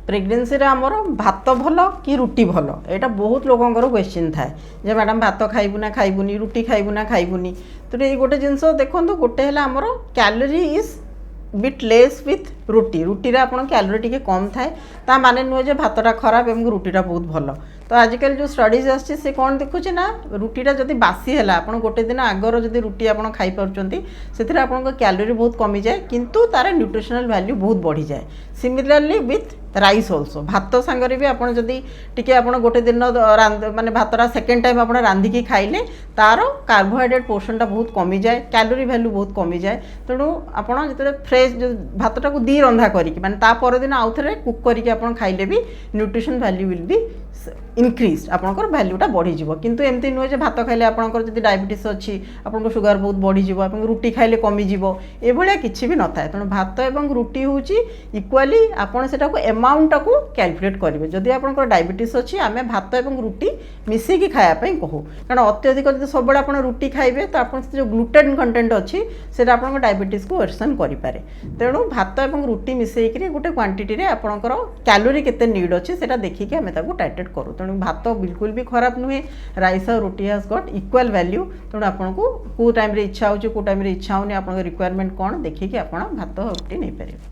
Pregnancy रे आमर भात भल कि रुटी भल यहाँ बहुत लोकंर क्वेश्चन थाए जे मैडम भात खाइबू ना खाइबुनी रुटी खाइबू ना खाइबुनी तो ये गोटे जिनस देखो गोटे है आमर calorie is bit less with रुटी रुटी रे आपन कैलोरी टिके कम थाए ता माने नुहे जे भातटा खराब एवं रुटीटा बहुत भल तो आजिकल जो स्टडीज आसी से कौन देखुचे ना रुटीटा जदि बासी है आपन गोटे दिन आगर जदि रुटी आपन खाई पारुचंती से आपन कैलोरी बहुत कमी जाए किंतु तार न्यूट्रिशनल वैल्यू बहुत बढ़ी जाए सिमिलरली विथ राइस ऑल्सो भात सांगरे भी आपन जदि टिके आपन गोटे दिन माने भातरा सेकेंड टाइम आपन रांधिकी खाइले तार कार्बोहाइड्रेट पोर्शनटा बहुत कमी जाए कैलोरी वैल्यू बहुत कमी जाए तेणु आपन जतले फ्रेश भातटा को दी रंधा करिक माने ता पर दिन आउ थरे कुक करिक आपन खाइले भी nutrition value will be increase आपंकर वैल्यूटा बढ़ीज किंतु एमती नुहे भात खाइले आपंकर जदि डायबिटीज अच्छी आपंकर सुगर बहुत बढ़ीज आप रुटी खाइले कमिज ये किसी भी न था तेणु भात और रुटी हूँ इक्वाली आपड़ से एमाउंटा को कैलकुलेट करेंगे जदि आपंकर डायबिटीज अच्छी आम भात और रुटी मिसेकी खायापी कहूँ कारण अत्यधिक जो सब आप रुटी खाइबे तो आप जो ग्लूटेन कंटेंट अच्छी से डायबिटीज को वर्सन करें तेणु भात और रुटी मिसेक गोटे क्वांटिटी आपंकर कैलोरी केते नीड अच्छे से देखिए आम टाइटेट करूँ तेणु भात बिल्कुल भी खराब नुहे राइस और रुटी हैज गॉट इक्वल वैल्यू तेणु आपको को टाइम इच्छा हो टाइम इच्छा होनी आप रिक्वायरमेंट कौन देखिए आप भात और रुटी नहीं पारे।